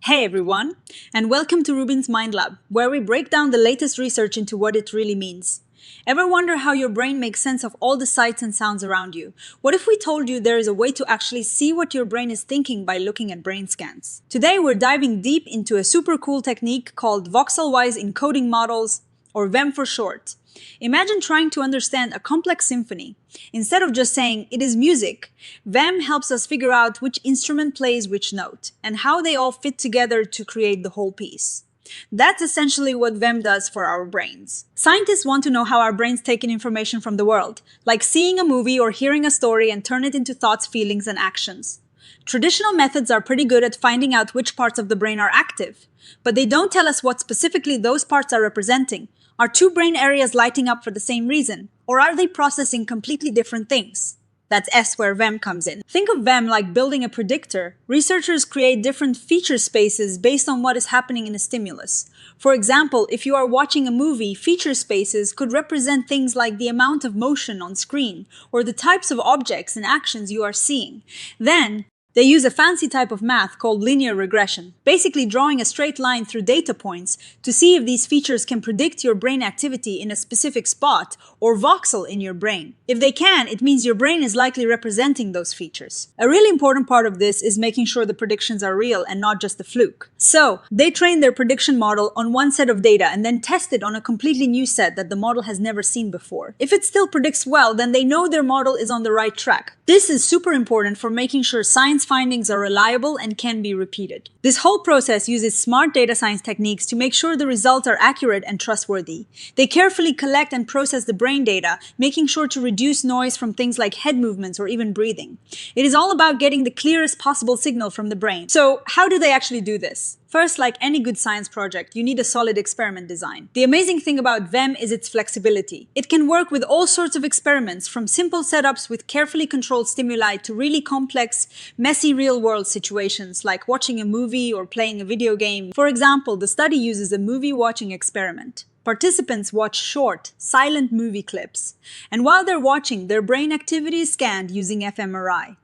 Hey everyone, and welcome to RUBIN'S Mind Lab, where we break down the latest research into what it really means. Ever wonder how your brain makes sense of all the sights and sounds around you? What if we told you there is a way to actually see what your brain is thinking by looking at brain scans? Today we're diving deep into a super cool technique called Voxelwise Encoding Models, or VEM for short. Imagine trying to understand a complex symphony. Instead of just saying, it is music, VEM helps us figure out which instrument plays which note, and how they all fit together to create the whole piece. That's essentially what VEM does for our brains. Scientists want to know how our brains take in information from the world, like seeing a movie or hearing a story and turn it into thoughts, feelings, and actions. Traditional methods are pretty good at finding out which parts of the brain are active, but they don't tell us what specifically those parts are representing. Are two brain areas lighting up for the same reason? Or are they processing completely different things? That's where VEM comes in. Think of VEM like building a predictor. Researchers create different feature spaces based on what is happening in a stimulus. For example, if you are watching a movie, feature spaces could represent things like the amount of motion on screen, or the types of objects and actions you are seeing. Then, they use a fancy type of math called linear regression, basically drawing a straight line through data points to see if these features can predict your brain activity in a specific spot or voxel in your brain. If they can, it means your brain is likely representing those features. A really important part of this is making sure the predictions are real and not just a fluke. So, they train their prediction model on one set of data and then test it on a completely new set that the model has never seen before. If it still predicts well, then they know their model is on the right track. This is super important for making sure science findings are reliable and can be repeated. This whole process uses smart data science techniques to make sure the results are accurate and trustworthy. They carefully collect and process the brain data, making sure to reduce noise from things like head movements or even breathing. It is all about getting the clearest possible signal from the brain. So, how do they actually do this? First, like any good science project, you need a solid experiment design. The amazing thing about VEM is its flexibility. It can work with all sorts of experiments, from simple setups with carefully controlled stimuli to really complex, messy real-world situations like watching a movie or playing a video game. For example, the study uses a movie-watching experiment. Participants watch short, silent movie clips, and while they're watching, their brain activity is scanned using fMRI.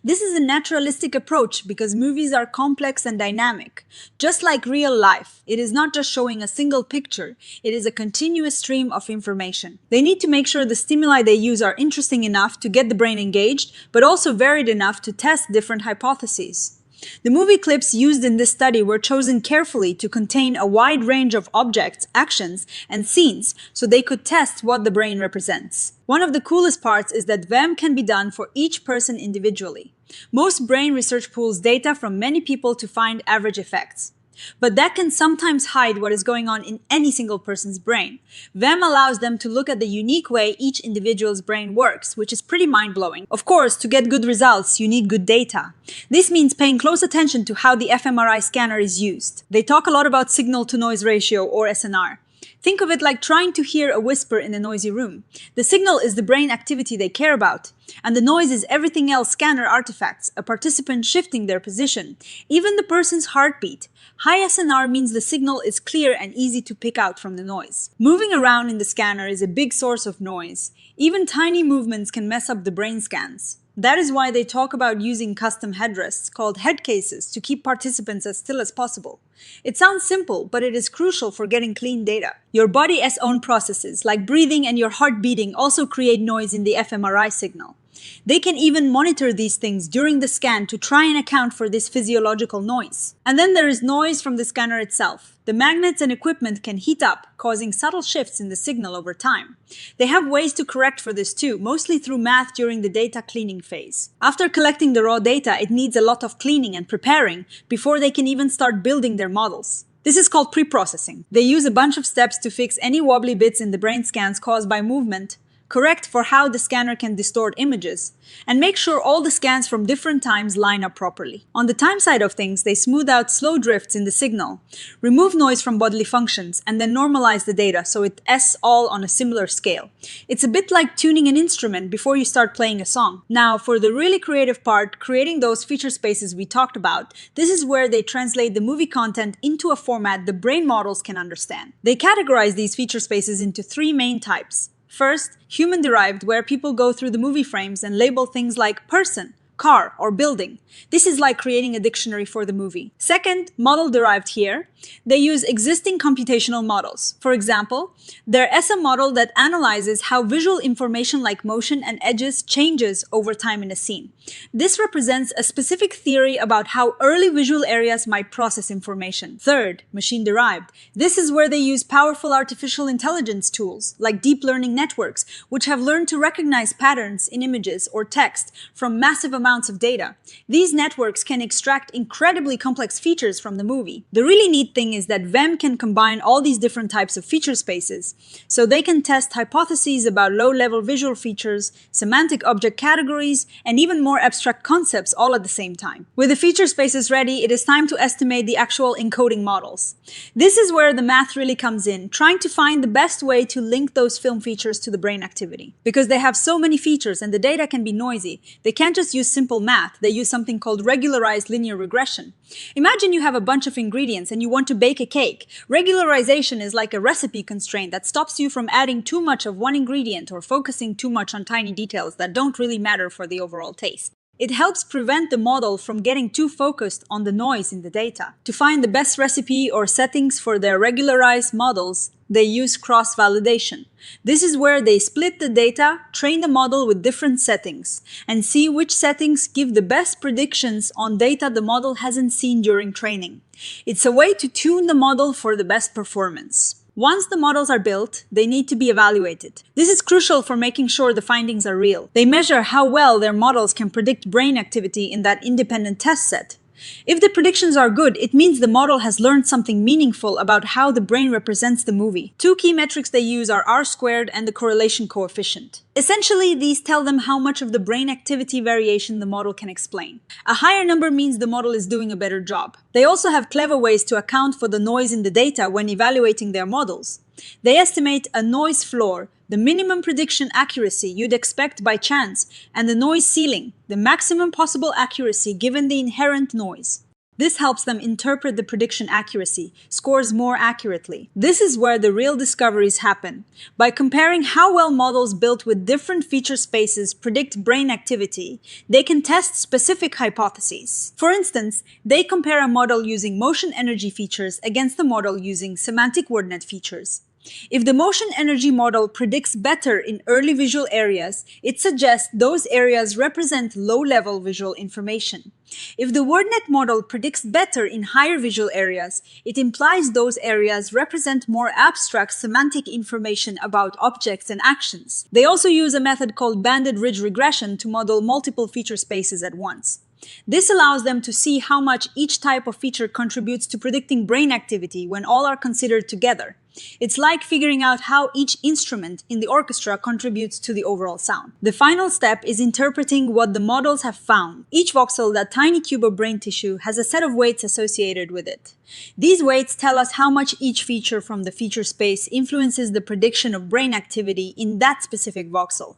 This is a naturalistic approach because movies are complex and dynamic. Just like real life, it is not just showing a single picture, it is a continuous stream of information. They need to make sure the stimuli they use are interesting enough to get the brain engaged, but also varied enough to test different hypotheses. The movie clips used in this study were chosen carefully to contain a wide range of objects, actions, and scenes so they could test what the brain represents. One of the coolest parts is that VEM can be done for each person individually. Most brain research pools data from many people to find average effects. But that can sometimes hide what is going on in any single person's brain. VEM allows them to look at the unique way each individual's brain works, which is pretty mind-blowing. Of course, to get good results, you need good data. This means paying close attention to how the fMRI scanner is used. They talk a lot about signal-to-noise ratio, or SNR. Think of it like trying to hear a whisper in a noisy room. The signal is the brain activity they care about, and the noise is everything else scanner artifacts, a participant shifting their position, even the person's heartbeat. High SNR means the signal is clear and easy to pick out from the noise. Moving around in the scanner is a big source of noise. Even tiny movements can mess up the brain scans. That is why they talk about using custom headrests called head cases to keep participants as still as possible. It sounds simple, but it is crucial for getting clean data. Your body's own processes, like breathing and your heart beating, also create noise in the fMRI signal. They can even monitor these things during the scan to try and account for this physiological noise. And then there is noise from the scanner itself. The magnets and equipment can heat up, causing subtle shifts in the signal over time. They have ways to correct for this too, mostly through math during the data cleaning phase. After collecting the raw data, it needs a lot of cleaning and preparing before they can even start building their models. This is called pre-processing. They use a bunch of steps to fix any wobbly bits in the brain scans caused by movement, correct for how the scanner can distort images, and make sure all the scans from different times line up properly. On the time side of things, they smooth out slow drifts in the signal, remove noise from bodily functions, and then normalize the data so it's all on a similar scale. It's a bit like tuning an instrument before you start playing a song. Now, for the really creative part, creating those feature spaces we talked about, this is where they translate the movie content into a format the brain models can understand. They categorize these feature spaces into three main types. First, human-derived, where people go through the movie frames and label things like person, car, or building. This is like creating a dictionary for the movie. Second, model-derived here. They use existing computational models. For example, their SM model that analyzes how visual information like motion and edges changes over time in a scene. This represents a specific theory about how early visual areas might process information. Third, machine-derived. This is where they use powerful artificial intelligence tools, like deep learning networks, which have learned to recognize patterns in images or text from massive amounts of data. These networks can extract incredibly complex features from the movie. The really neat thing is that VEM can combine all these different types of feature spaces, so they can test hypotheses about low-level visual features, semantic object categories, and even more abstract concepts all at the same time. With the feature spaces ready, it is time to estimate the actual encoding models. This is where the math really comes in, trying to find the best way to link those film features to the brain activity. Because they have so many features and the data can be noisy, they can't just use simple math, they use something called regularized linear regression. Imagine you have a bunch of ingredients and you want to bake a cake. Regularization is like a recipe constraint that stops you from adding too much of one ingredient or focusing too much on tiny details that don't really matter for the overall taste. It helps prevent the model from getting too focused on the noise in the data. To find the best recipe or settings for their regularized models, they use cross-validation. This is where they split the data, train the model with different settings, and see which settings give the best predictions on data the model hasn't seen during training. It's a way to tune the model for the best performance. Once the models are built, they need to be evaluated. This is crucial for making sure the findings are real. They measure how well their models can predict brain activity in that independent test set. If the predictions are good, it means the model has learned something meaningful about how the brain represents the movie. Two key metrics they use are R-squared and the correlation coefficient. Essentially, these tell them how much of the brain activity variation the model can explain. A higher number means the model is doing a better job. They also have clever ways to account for the noise in the data when evaluating their models. They estimate a noise floor, the minimum prediction accuracy you'd expect by chance, and the noise ceiling, the maximum possible accuracy given the inherent noise. This helps them interpret the prediction accuracy, scores more accurately. This is where the real discoveries happen. By comparing how well models built with different feature spaces predict brain activity, they can test specific hypotheses. For instance, they compare a model using motion energy features against the model using semantic wordnet features. If the motion energy model predicts better in early visual areas, it suggests those areas represent low-level visual information. If the wordnet model predicts better in higher visual areas, it implies those areas represent more abstract semantic information about objects and actions. They also use a method called banded ridge regression to model multiple feature spaces at once. This allows them to see how much each type of feature contributes to predicting brain activity when all are considered together. It's like figuring out how each instrument in the orchestra contributes to the overall sound. The final step is interpreting what the models have found. Each voxel, that tiny cube of brain tissue, has a set of weights associated with it. These weights tell us how much each feature from the feature space influences the prediction of brain activity in that specific voxel.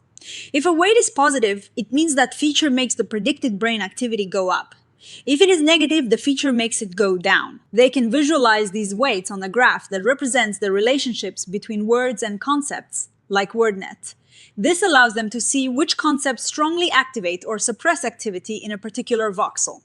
If a weight is positive, it means that feature makes the predicted brain activity go up. If it is negative, the feature makes it go down. They can visualize these weights on a graph that represents the relationships between words and concepts, like WordNet. This allows them to see which concepts strongly activate or suppress activity in a particular voxel.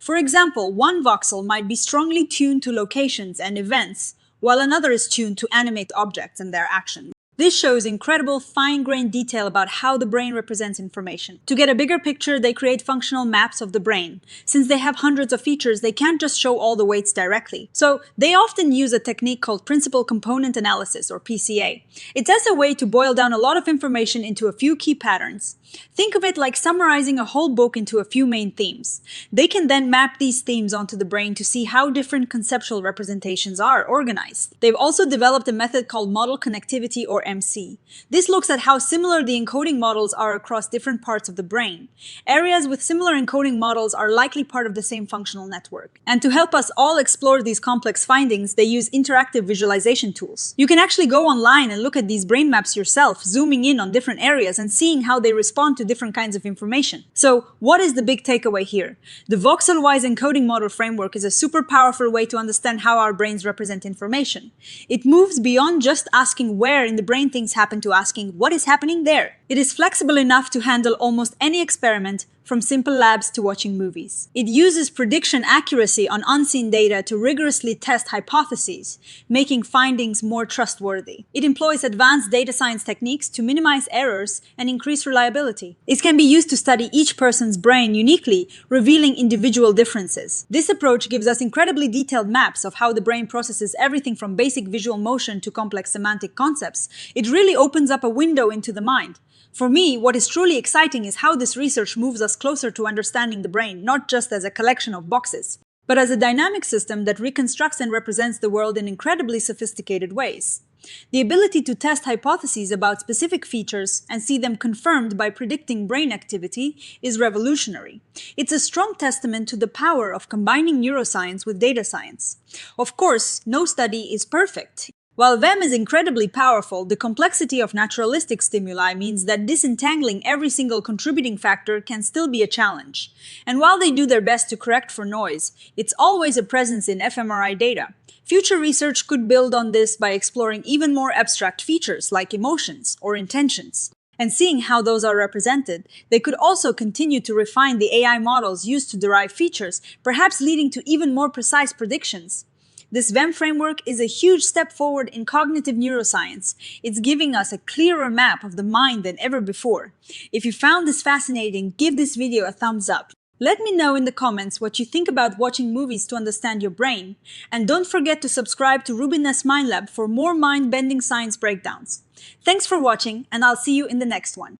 For example, one voxel might be strongly tuned to locations and events, while another is tuned to animate objects and their actions. This shows incredible fine-grained detail about how the brain represents information. To get a bigger picture, they create functional maps of the brain. Since they have hundreds of features, they can't just show all the weights directly. So they often use a technique called principal component analysis, or PCA. It's as a way to boil down a lot of information into a few key patterns. Think of it like summarizing a whole book into a few main themes. They can then map these themes onto the brain to see how different conceptual representations are organized. They've also developed a method called model connectivity, or MC. This looks at how similar the encoding models are across different parts of the brain. Areas with similar encoding models are likely part of the same functional network. And to help us all explore these complex findings, they use interactive visualization tools. You can actually go online and look at these brain maps yourself, zooming in on different areas and seeing how they respond to different kinds of information. So, what is the big takeaway here? The Voxelwise Encoding Model framework is a super powerful way to understand how our brains represent information. It moves beyond just asking where in the brain things happen to asking what is happening there. It is flexible enough to handle almost any experiment, from simple labs to watching movies. It uses prediction accuracy on unseen data to rigorously test hypotheses, making findings more trustworthy. It employs advanced data science techniques to minimize errors and increase reliability. It can be used to study each person's brain uniquely, revealing individual differences. This approach gives us incredibly detailed maps of how the brain processes everything from basic visual motion to complex semantic concepts. It really opens up a window into the mind. For me, what is truly exciting is how this research moves us closer to understanding the brain, not just as a collection of boxes, but as a dynamic system that reconstructs and represents the world in incredibly sophisticated ways. The ability to test hypotheses about specific features and see them confirmed by predicting brain activity is revolutionary. It's a strong testament to the power of combining neuroscience with data science. Of course, no study is perfect. While VEM is incredibly powerful, the complexity of naturalistic stimuli means that disentangling every single contributing factor can still be a challenge. And while they do their best to correct for noise, it's always a presence in fMRI data. Future research could build on this by exploring even more abstract features like emotions or intentions. And seeing how those are represented, they could also continue to refine the AI models used to derive features, perhaps leading to even more precise predictions. This VEM framework is a huge step forward in cognitive neuroscience. It's giving us a clearer map of the mind than ever before. If you found this fascinating, give this video a thumbs up. Let me know in the comments what you think about watching movies to understand your brain. And don't forget to subscribe to RUBIN'S Mind Lab for more mind-bending science breakdowns. Thanks for watching, and I'll see you in the next one.